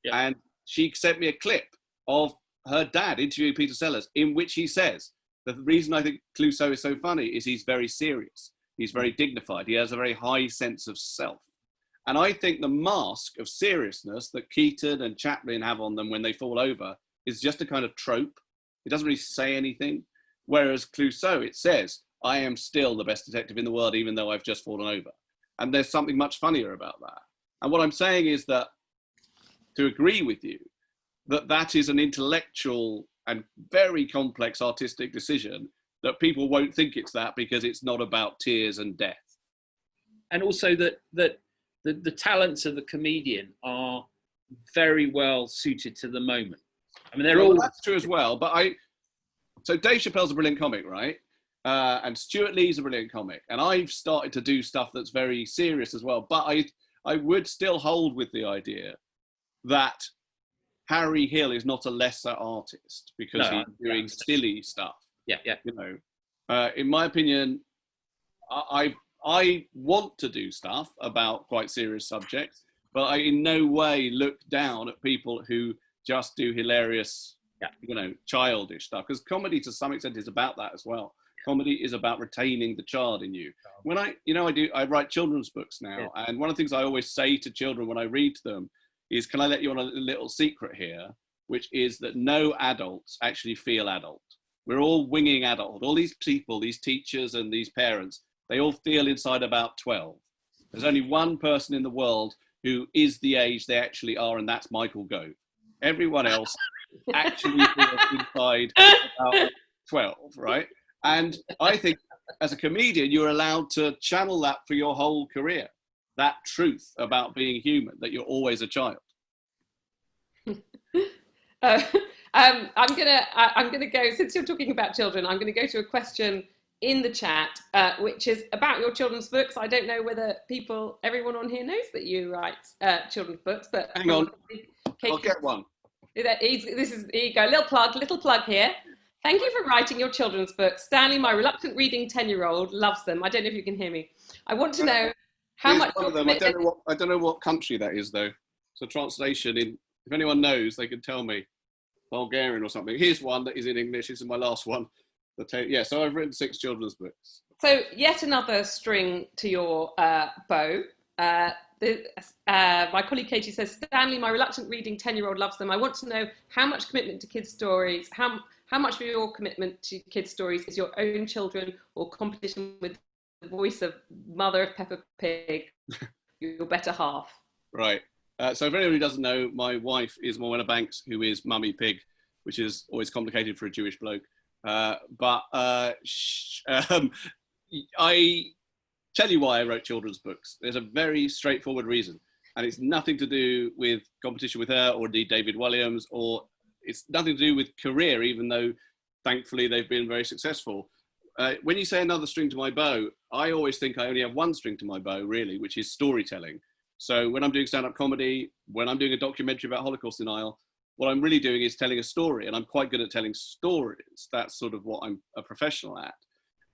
Yeah. And she sent me a clip of her dad interviewing Peter Sellers, in which he says, the reason I think Clouseau is so funny is he's very serious. He's very dignified. He has a very high sense of self. And I think the mask of seriousness that Keaton and Chaplin have on them when they fall over is just a kind of trope. It doesn't really say anything. Whereas Clouseau, it says, I am still the best detective in the world, even though I've just fallen over. And there's something much funnier about that. And what I'm saying is that, to agree with you, that is an intellectual and very complex artistic decision, that people won't think it's that because it's not about tears and death. And also that the talents of the comedian are very well suited to the moment. I mean, that's true as well. But so Dave Chappelle's a brilliant comic, right? And Stuart Lee's a brilliant comic. And I've started to do stuff that's very serious as well. But I would still hold with the idea that Harry Hill is not a lesser artist because he's doing silly stuff. Yeah. In my opinion, I want to do stuff about quite serious subjects, but I in no way look down at people who just do hilarious, childish stuff. Because comedy, to some extent, is about that as well. Comedy is about retaining the child in you. When I write children's books now, and one of the things I always say to children when I read to them is, can I let you on a little secret here, which is that no adults actually feel adult. We're all winging adulthood. All these people, these teachers and these parents, they all feel inside about 12. There's only one person in the world who is the age they actually are, and that's Michael Gove. Everyone else actually feels inside about 12, right? And I think as a comedian, you're allowed to channel that for your whole career. That truth about being human, that you're always a child. I'm gonna go, since you're talking about children, I'm gonna go to a question in the chat, which is about your children's books. I don't know whether everyone on here knows that you write children's books, but hang on, I'll get one. Here you go, little plug here. Thank you for writing your children's books. Stanley, my reluctant reading 10-year-old, loves them. I don't know if you can hear me. I want to know how much one of them. I don't know what country that is though. So translation in, if anyone knows, they can tell me. Bulgarian or something. Here's one that is in English. This is my last one. Yeah, so I've written 6 children's books. So yet another string to your bow. My colleague Katie says, Stanley, my reluctant reading 10-year-old loves them. I want to know how much commitment to kids' stories, how much of your commitment to kids' stories is your own children or competition with the voice of mother of Peppa Pig, your better half? Right. So if anyone who doesn't know, my wife is Morwenna Banks, who is Mummy Pig, which is always complicated for a Jewish bloke. I tell you why I wrote children's books. There's a very straightforward reason, and it's nothing to do with competition with her or indeed David Williams, or it's nothing to do with career, even though thankfully they've been very successful. When you say another string to my bow, I always think I only have one string to my bow, really, which is storytelling. So when I'm doing stand-up comedy, when I'm doing a documentary about Holocaust denial, what I'm really doing is telling a story, and I'm quite good at telling stories. That's sort of what I'm a professional at.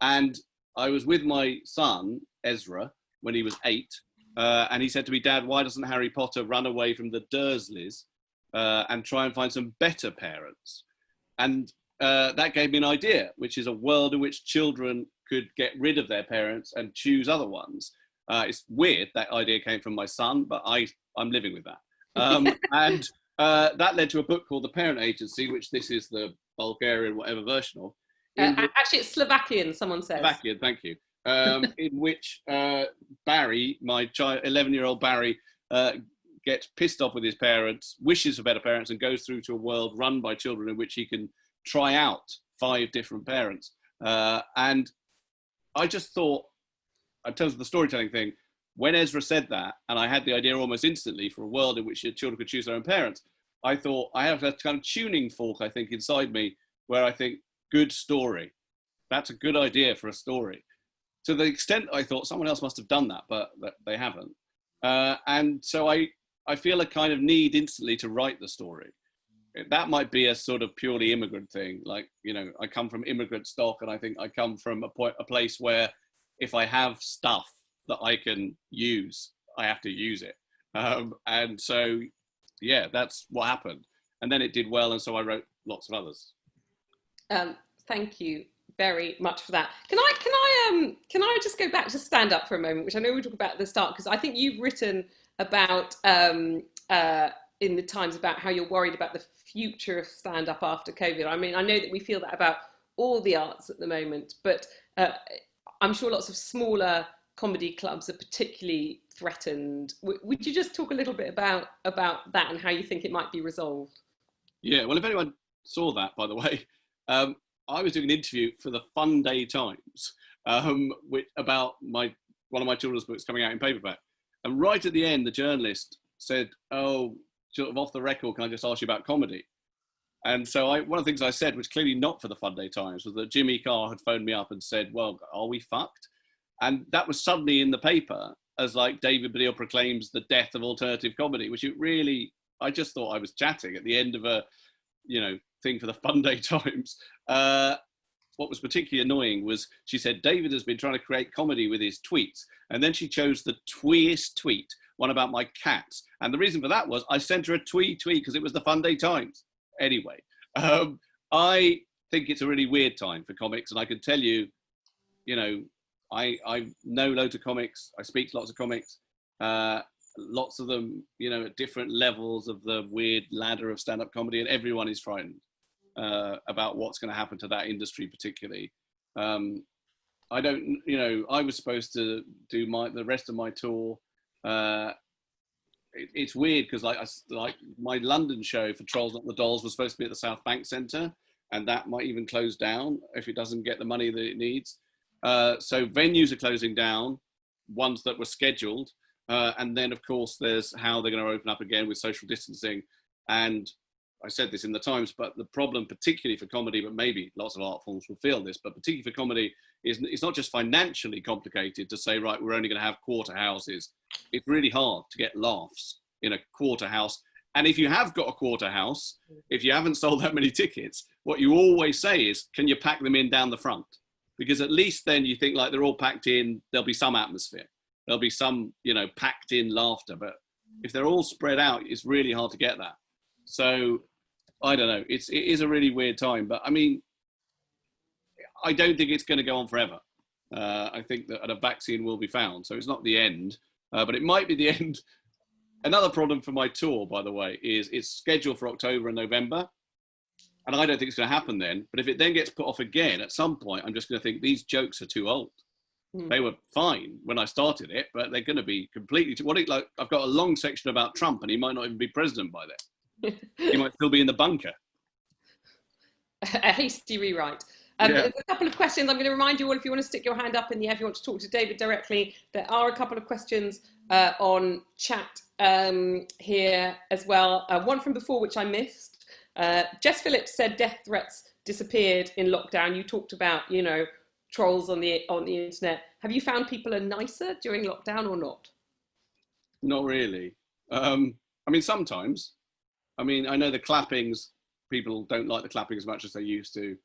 And I was with my son, Ezra, when he was 8, and he said to me, Dad, why doesn't Harry Potter run away from the Dursleys and try and find some better parents? And that gave me an idea, which is a world in which children could get rid of their parents and choose other ones. It's weird that idea came from my son, but I'm living with that. And that led to a book called The Parent Agency, which this is the Bulgarian whatever version of. Actually, it's Slovakian, someone says. Slovakian, thank you. In which Barry, my 11-year-old Barry, gets pissed off with his parents, wishes for better parents, and goes through to a world run by children in which he can try out 5 different parents. And I just thought, in terms of the storytelling thing, when Ezra said that, and I had the idea almost instantly for a world in which children could choose their own parents, I thought I have a kind of tuning fork, I think, inside me, where I think, good story. That's a good idea for a story. To the extent I thought someone else must have done that, but they haven't. And so I feel a kind of need instantly to write the story. That might be a sort of purely immigrant thing. Like, you know, I come from immigrant stock, and I think I come from a place where if I have stuff that I can use, I have to use it. And so, yeah, that's what happened. And then it did well, and so I wrote lots of others. Thank you very much for that. Can I just go back to stand up for a moment, which I know we talked about at the start, because I think you've written about in the Times about how you're worried about the future of stand up after COVID. I mean, I know that we feel that about all the arts at the moment, but I'm sure lots of smaller comedy clubs are particularly threatened. Would you just talk a little bit about that and how you think it might be resolved? Yeah, well, if anyone saw that, by the way, I was doing an interview for the Fun Day Times about one of my children's books coming out in paperback. And right at the end, the journalist said, oh, sort of off the record, can I just ask you about comedy? And so one of the things I said, which clearly not for the Fun Day Times, was that Jimmy Carr had phoned me up and said, well, are we fucked? And that was suddenly in the paper as like David Baddiel proclaims the death of alternative comedy, which it really, I just thought I was chatting at the end of a, thing for the Fun Day Times. What was particularly annoying was she said, David has been trying to create comedy with his tweets. And then she chose the tweest tweet, one about my cats. And the reason for that was I sent her a tweet because it was the Fun Day Times. Anyway, I think it's a really weird time for comics. And I can tell you, I know loads of comics. I speak to lots of comics. Lots of them, at different levels of the weird ladder of stand-up comedy, and everyone is frightened about what's going to happen to that industry particularly. I don't, I was supposed to do the rest of my tour. It's weird because like my London show for Trolls Not the Dolls was supposed to be at the South Bank Centre, and that might even close down if it doesn't get the money that it needs. So venues are closing down, ones that were scheduled. And then, of course, there's how they're going to open up again with social distancing. And I said this in the Times, but the problem, particularly for comedy, but maybe lots of art forms will feel this, but particularly for comedy, is it's not just financially complicated to say, right, we're only going to have quarter houses. It's really hard to get laughs in a quarter house. And if you have got a quarter house, if you haven't sold that many tickets, what you always say is, can you pack them in down the front? Because at least then you think like they're all packed in, there'll be some atmosphere. There'll be some, you know, packed in laughter. But if they're all spread out, it's really hard to get that. So I don't know. It is a really weird time. But I mean, I don't think it's going to go on forever. I think that a vaccine will be found. So it's not the end, but it might be the end. Another problem for my tour, by the way, is it's scheduled for October and November. And I don't think it's going to happen then. But if it then gets put off again, at some point, I'm just going to think these jokes are too old. They were fine when I started it, but they're going to be completely like I've got a long section about Trump, and he might not even be president by then. He might still be in the bunker. A hasty rewrite. There's a couple of questions. I'm going to remind you all, if you want to stick your hand up in the air, if you want to talk to David directly, there are a couple of questions on chat here as well. One from before, which I missed. Jess Phillips said death threats disappeared in lockdown. You talked about, you know, trolls on the internet. Have you found people are nicer during lockdown or not? Not really. I mean, sometimes. I mean, I know the clappings, people don't like the clapping as much as they used to.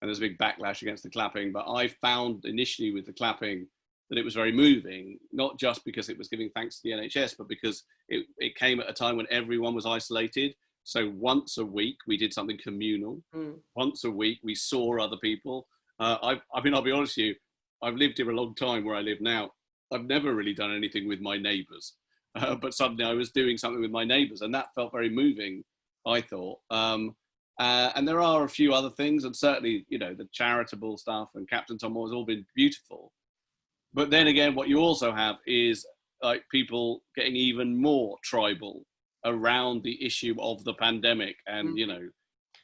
And there's a big backlash against the clapping. But I found initially with the clapping that it was very moving, not just because it was giving thanks to the NHS, but because it came at a time when everyone was isolated. So once a week, we did something communal. Once a week, we saw other people. I mean, I'll be honest with you, I've lived here a long time where I live now. I've never really done anything with my neighbours. But suddenly I was doing something with my neighbours, and that felt very moving, I thought. And there are a few other things, and certainly, you know, the charitable stuff and Captain Tom Moore has all been beautiful. But then again, what you also have is like people getting even more tribal around the issue of the pandemic. And, you know,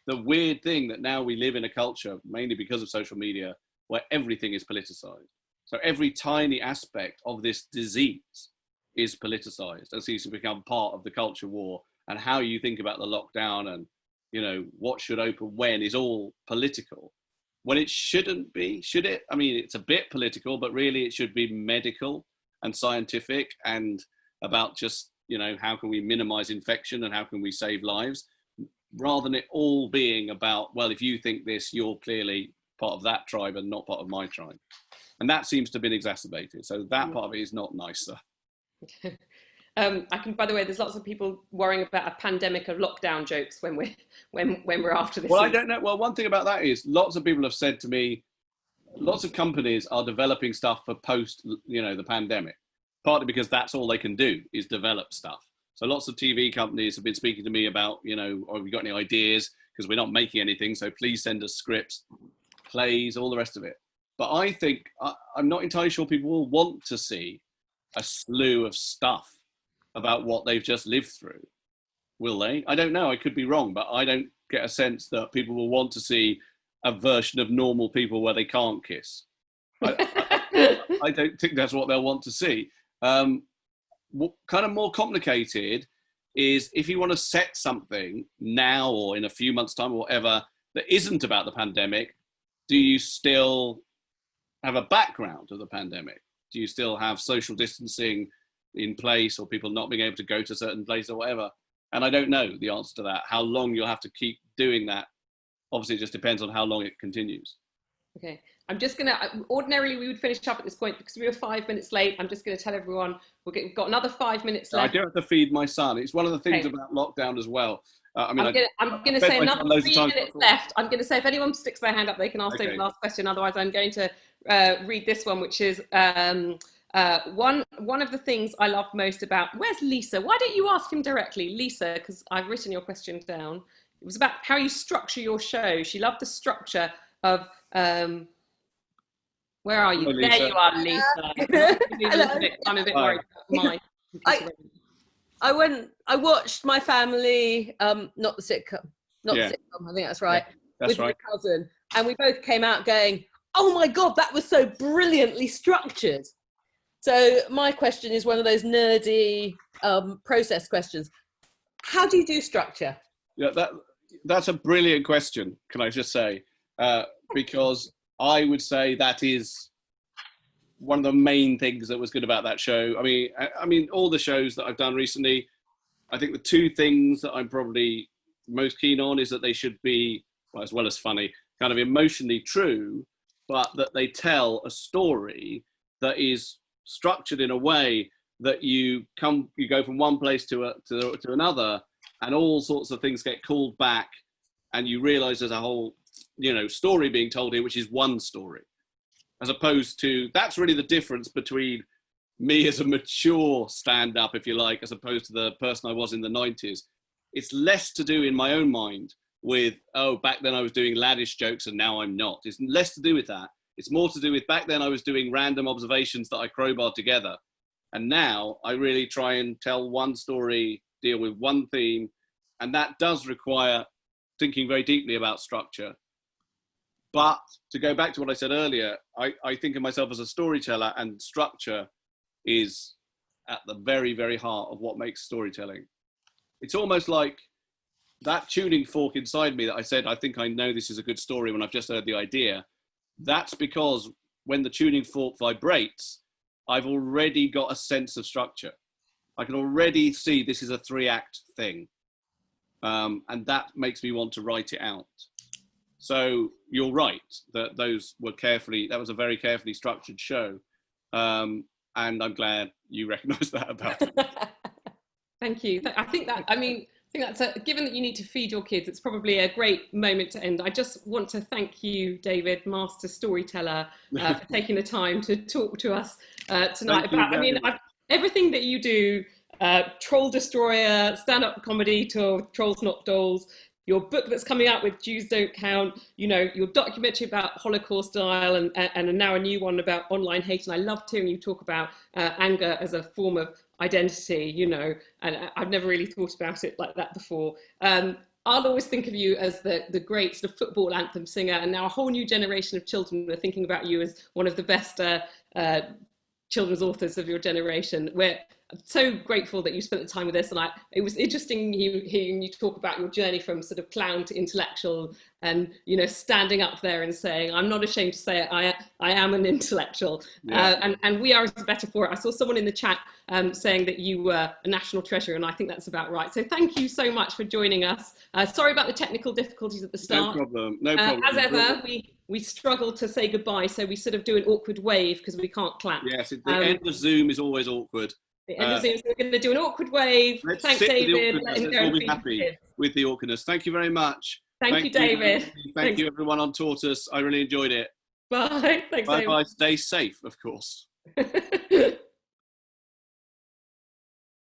the weird thing that now we live in a culture, mainly because of social media, where everything is politicized. So every tiny aspect of this disease is politicized and seems to become part of the culture war. And how you think about the lockdown and, you know, what should open when is all political. When it shouldn't be, should it? I mean, it's a bit political, but really it should be medical and scientific and about just, you know, how can we minimize infection and how can we save lives, rather than it all being about, well, if you think this, you're clearly part of that tribe and not part of my tribe. And that seems to have been exacerbated. So that part of it is not nicer. By the way, there's lots of people worrying about a pandemic of lockdown jokes when we're after this. Well, I don't know. Well, one thing about that is lots of people have said to me, lots of companies are developing stuff for post, you know, the pandemic, partly because that's all they can do is develop stuff. So lots of TV companies have been speaking to me about, you know, have you got any ideas? Because we're not making anything. So please send us scripts, plays, all the rest of it. But I think, I'm not entirely sure people will want to see a slew of stuff about what they've just lived through. Will they? I don't know. I could be wrong, but I don't get a sense that people will want to see a version of normal people where they can't kiss. I don't think that's what they'll want to see. What kind of more complicated is if you want to set something now or in a few months' time or whatever that isn't about the pandemic, do you still have a background of the pandemic? Do you still have social distancing in place or people not being able to go to certain places or whatever? And I don't know the answer to that, how long you'll have to keep doing that. Obviously, it just depends on how long it continues. Okay, I'm just going to, ordinarily we would finish up at this point because we were 5 minutes late. I'm just going to tell everyone we've got another 5 minutes left. I do have to feed my son. It's one of the things about lockdown as well. I mean, I'm going to say another 3 minutes left. I'm going to say if anyone sticks their hand up, they can ask David the last question. Otherwise, I'm going to read this one, which is one of the things I love most about, where's Lisa? Why don't you ask him directly, Lisa, because I've written your question down. It was about how you structure your show. She loved the structure of, where are you? There you are, Lisa. I'm a bit worried about my I watched My Family, not the sitcom, I think that's right, with my cousin, and we both came out going, oh my God, that was so brilliantly structured. So my question is one of those nerdy process questions. How do you do structure? Yeah, That's a brilliant question, can I just say? Because I would say that is one of the main things that was good about that show. I mean, all the shows that I've done recently, I think the two things that I'm probably most keen on is that they should be, well, as well as funny, kind of emotionally true, but that they tell a story that is structured in a way that you go from one place to another, and all sorts of things get called back, and you realize there's a whole, story being told here, which is one story, as opposed to, that's really the difference between me as a mature stand-up, if you like, as opposed to the person I was in the 90s. It's less to do in my own mind with, back then I was doing laddish jokes and now I'm not. It's less to do with that. It's more to do with, back then I was doing random observations that I crowbarred together. And now I really try and tell one story, deal with one theme. And that does require thinking very deeply about structure. But to go back to what I said earlier, I think of myself as a storyteller, and structure is at the very, very heart of what makes storytelling. It's almost like that tuning fork inside me that I said, I think I know this is a good story when I've just heard the idea. That's because when the tuning fork vibrates, I've already got a sense of structure. I can already see this is a 3-act thing. And that makes me want to write it out. So you're right that that was a very carefully structured show. And I'm glad you recognise that about it. Thank you. I think that's given that you need to feed your kids, it's probably a great moment to end. I just want to thank you, David, master storyteller, for taking the time to talk to us tonight about, everything that you do, Troll Destroyer, stand-up comedy to Trolls Not Dolls, your book that's coming out with Jews Don't Count, your documentary about Holocaust denial, and now a new one about online hate. And I loved hearing you talk about anger as a form of identity, and I've never really thought about it like that before. I'll always think of you as the great sort of football anthem singer, and now a whole new generation of children are thinking about you as one of the best children's authors of your generation. We're so grateful that you spent the time with us, and it was interesting hearing you talk about your journey from sort of clown to intellectual, and standing up there and saying, I'm not ashamed to say it, I am an intellectual. Yeah. And we are as better for it. I saw someone in the chat saying that you were a national treasure, and I think that's about right. So thank you so much for joining us. Sorry about the technical difficulties at the start. No problem. As ever, we struggle to say goodbye, so we sort of do an awkward wave because we can't clap. Yes, the end of Zoom is always awkward. The end of Zoom, so we're going to do an awkward wave. Thanks, David. Let's all be happy with the awkwardness. Thank you very much. Thank you, David. Thank you, everyone on Tortoise. I really enjoyed it. Bye. Thanks, Bye. Stay safe, of course.